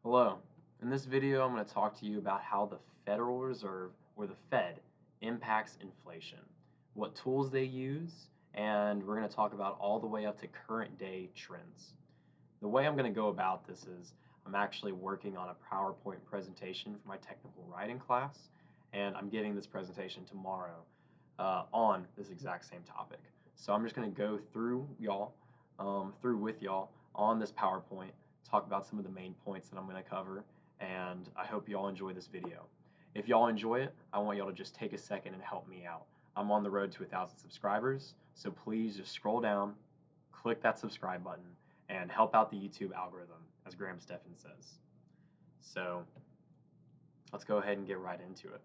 Hello. In this video, I'm going to talk to you about how the Federal Reserve, or the Fed, impacts inflation, what tools they use, and we're going to talk about all the way up to current day trends. The way I'm going to go about this is I'm actually working on a PowerPoint presentation for my technical writing class, and I'm giving this presentation tomorrow on this exact same topic. So I'm just going to go through with y'all on this PowerPoint, talk about some of the main points that I'm going to cover, and I hope y'all enjoy this video. If y'all enjoy it, I want y'all to just take a second and help me out. I'm on the road to 1,000 subscribers, so please just scroll down, click that subscribe button, and help out the YouTube algorithm, as Graham Stephan says. So let's go ahead and get right into it.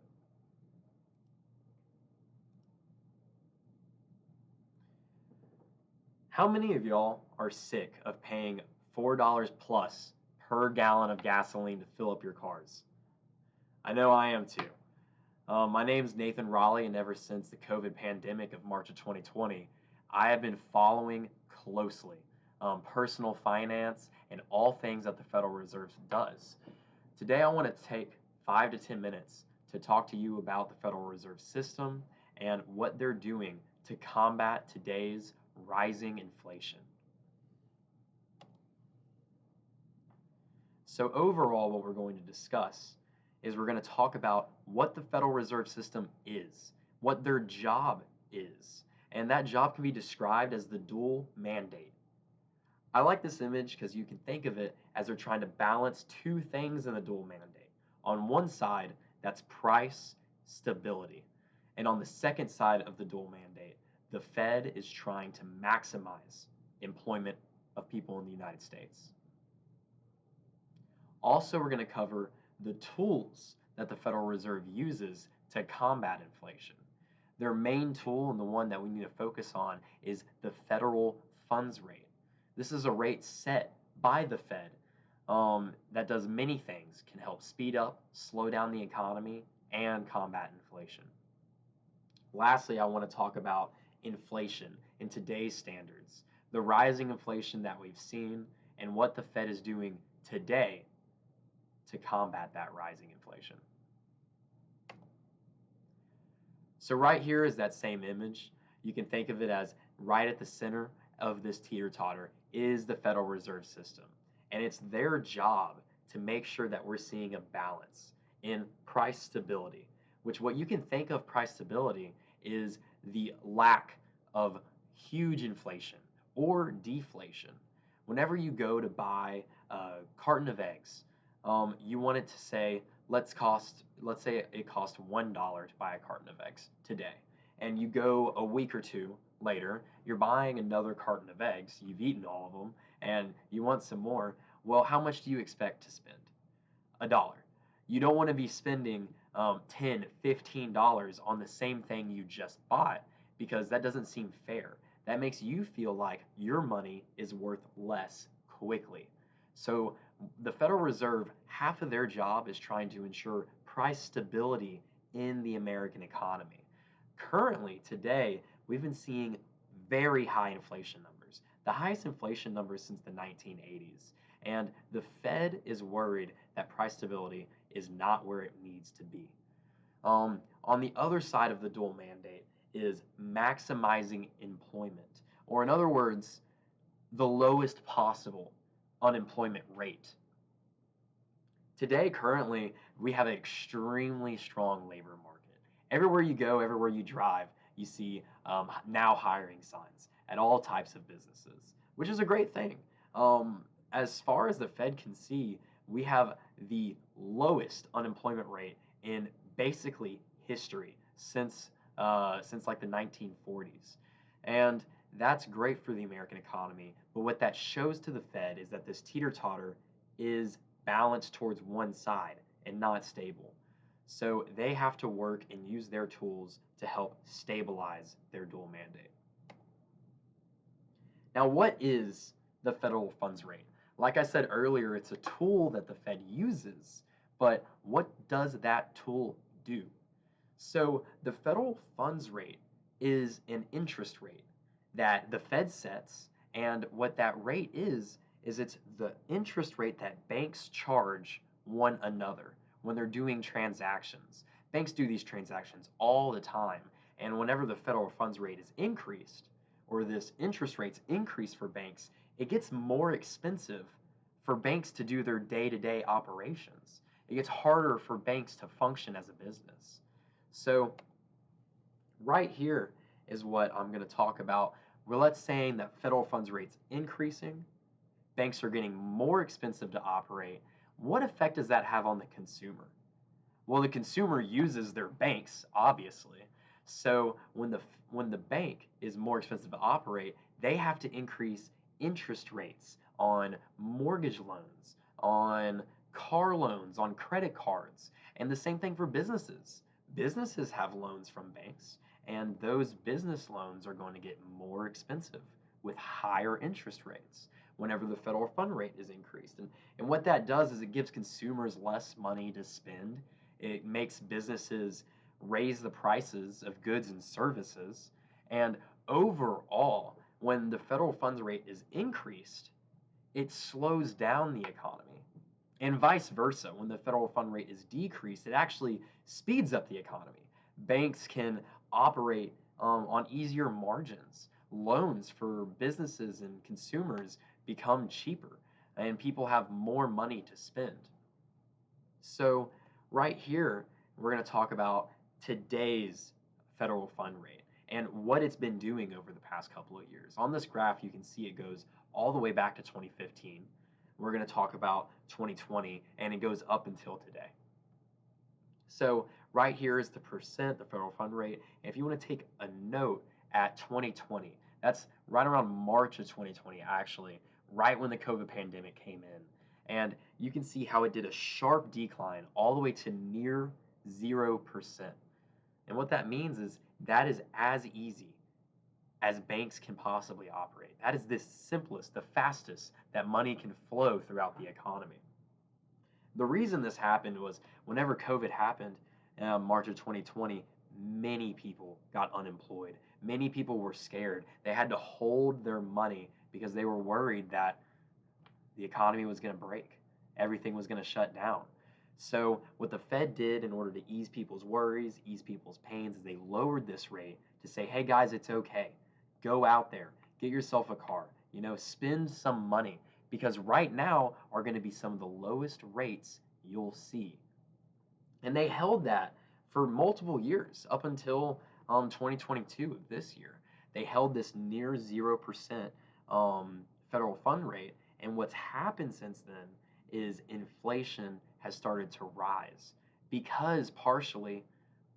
How many of y'all are sick of paying $4 plus per gallon of gasoline to fill up your cars? I know I am too. My name's Nathan Raleigh, and ever since the COVID pandemic of March of 2020, I have been following closely personal finance and all things that the Federal Reserve does. Today, I want to take 5 to 10 minutes to talk to you about the Federal Reserve System and what they're doing to combat today's rising inflation. So overall, what we're going to discuss is we're going to talk about what the Federal Reserve System is, what their job is, and that job can be described as the dual mandate. I like this image because you can think of it as they're trying to balance two things in the dual mandate. On one side, that's price stability, and on the second side of the dual mandate, the Fed is trying to maximize employment of people in the United States. Also, we're going to cover the tools that the Federal Reserve uses to combat inflation. Their main tool, and the one that we need to focus on, is the federal funds rate. This is a rate set by the Fed that does many things, can help speed up, slow down the economy, and combat inflation. Lastly, I want to talk about inflation in today's standards, the rising inflation that we've seen, and what the Fed is doing today to combat that rising inflation. So right here is that same image. You can think of it as right at the center of this teeter-totter is the Federal Reserve System. And it's their job to make sure that we're seeing a balance in price stability, which what you can think of price stability is the lack of huge inflation or deflation. Whenever you go to buy a carton of eggs, you want it to say, let's say it cost $1 to buy a carton of eggs today. And you go a week or two later, you're buying another carton of eggs, you've eaten all of them, and you want some more. Well, how much do you expect to spend? $1. You don't want to be spending $10, $15 on the same thing you just bought, because that doesn't seem fair. That makes you feel like your money is worth less quickly. So the Federal Reserve, half of their job is trying to ensure price stability in the American economy. Currently, today, we've been seeing very high inflation numbers, the highest inflation numbers since the 1980s. And the Fed is worried that price stability is not where it needs to be. On the other side of the dual mandate is maximizing employment, or in other words, the lowest possible unemployment rate. Today, currently, we have an extremely strong labor market. Everywhere you go, everywhere you drive, you see now hiring signs at all types of businesses, which is a great thing. As far as the Fed can see, we have the lowest unemployment rate in basically history since like the 1940s. And that's great for the American economy, but what that shows to the Fed is that this teeter-totter is balanced towards one side and not stable. So they have to work and use their tools to help stabilize their dual mandate. Now, what is the federal funds rate? Like I said earlier, it's a tool that the Fed uses, but what does that tool do? So the federal funds rate is an interest rate that the Fed sets, and what that rate is is it's the interest rate that banks charge one another when they're doing transactions. Banks do these transactions all the time, and whenever the federal funds rate is increased, or this interest rate's increased for banks, it gets more expensive for banks to do their day-to-day operations. It gets harder for banks to function as a business. So right here is what I'm going to talk about. Well, let's say that federal funds rate's increasing, banks are getting more expensive to operate. What effect does that have on the consumer? Well, the consumer uses their banks, obviously. So when the bank is more expensive to operate, they have to increase interest rates on mortgage loans, on car loans, on credit cards. And the same thing for businesses. Businesses have loans from banks, and those business loans are going to get more expensive with higher interest rates whenever the federal fund rate is increased. And what that does is it gives consumers less money to spend. It makes businesses raise the prices of goods and services. And overall, when the federal funds rate is increased, it slows down the economy. And vice versa, when the federal fund rate is decreased, it actually speeds up the economy. Banks can operate on easier margins. Loans for businesses and consumers become cheaper, and people have more money to spend. So right here, we're going to talk about today's federal fund rate and what it's been doing over the past couple of years. On this graph, you can see it goes all the way back to 2015. We're going to talk about 2020, and it goes up until today. So right here is the percent, the federal fund rate. And if you want to take a note at 2020, that's right around March of 2020, actually, right when the COVID pandemic came in. And you can see how it did a sharp decline all the way to near 0%. And what that means is that is as easy as banks can possibly operate. That is the simplest, the fastest that money can flow throughout the economy. The reason this happened was whenever COVID happened, March of 2020, many people got unemployed. Many people were scared. They had to hold their money because they were worried that the economy was going to break. Everything was going to shut down. So what the Fed did in order to ease people's worries, ease people's pains, is they lowered this rate to say, hey guys, it's okay. Go out there, get yourself a car, spend some money, because right now are going to be some of the lowest rates you'll see. And they held that for multiple years up until 2022, this year. They held this near 0% federal fund rate. And what's happened since then is inflation has started to rise because partially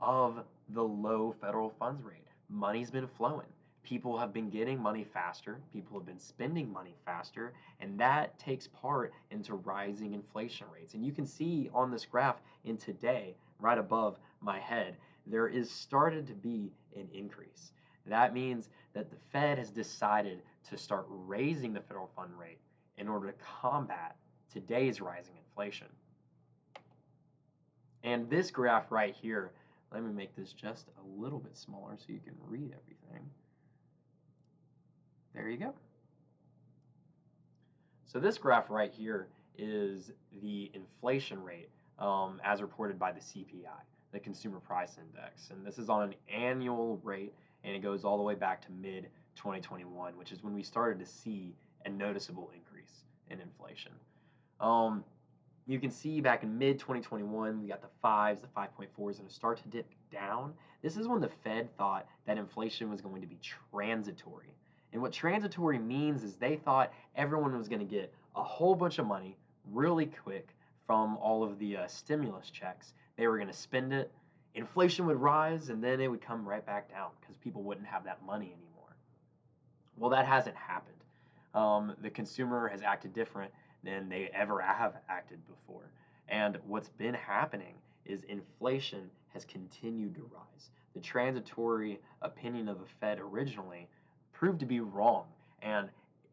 of the low federal funds rate. Money's been flowing. People have been getting money faster. People have been spending money faster. And that takes part into rising inflation rates. And you can see on this graph in today, right above my head, there is started to be an increase. That means that the Fed has decided to start raising the federal fund rate in order to combat today's rising inflation. And this graph right here, let me make this just a little bit smaller so you can read everything. There you go. So this graph right here is the inflation rate as reported by the CPI, the Consumer Price Index. And this is on an annual rate, and it goes all the way back to mid-2021, which is when we started to see a noticeable increase in inflation. You can see back in mid-2021, we got the 5s, the 5.4s, and it start to dip down. This is when the Fed thought that inflation was going to be transitory. And what transitory means is they thought everyone was going to get a whole bunch of money really quick from all of the stimulus checks. They were going to spend it. Inflation would rise, and then it would come right back down because people wouldn't have that money anymore. Well, that hasn't happened. The consumer has acted different than they ever have acted before. And what's been happening is inflation has continued to rise. The transitory opinion of the Fed originally proved to be wrong. And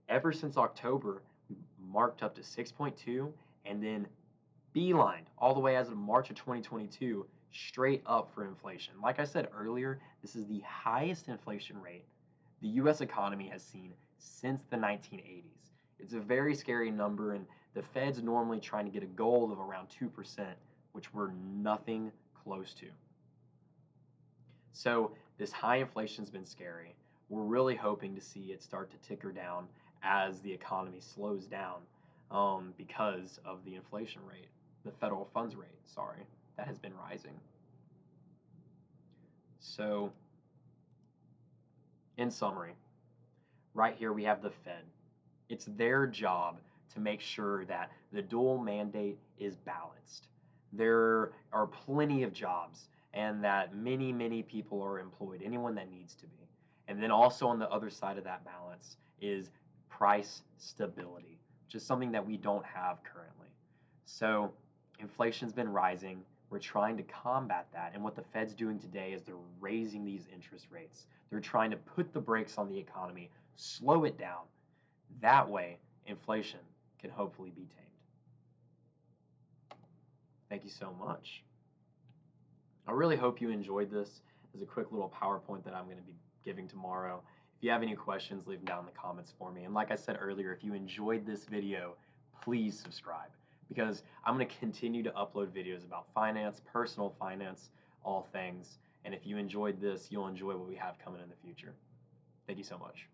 ever since October, we marked up to 6.2 and then beelined all the way as of March of 2022 straight up for inflation. Like I said earlier, this is the highest inflation rate the US economy has seen since the 1980s. It's a very scary number, and the Fed's normally trying to get a goal of around 2%, which we're nothing close to. So this high inflation's been scary. We're really hoping to see it start to ticker down as the economy slows down because of the inflation rate, the federal funds rate, sorry, that has been rising. So in summary, right here we have the Fed. It's their job to make sure that the dual mandate is balanced. There are plenty of jobs and that many people are employed, anyone that needs to be. And then also on the other side of that balance is price stability, which is something that we don't have currently. So inflation's been rising. We're trying to combat that. And what the Fed's doing today is they're raising these interest rates. They're trying to put the brakes on the economy, slow it down. That way, inflation can hopefully be tamed. Thank you so much. I really hope you enjoyed this. There's a quick little PowerPoint that I'm going to be giving tomorrow. If you have any questions, leave them down in the comments for me. And like I said earlier, if you enjoyed this video, please subscribe, because I'm going to continue to upload videos about finance, personal finance, all things. And if you enjoyed this, you'll enjoy what we have coming in the future. Thank you so much.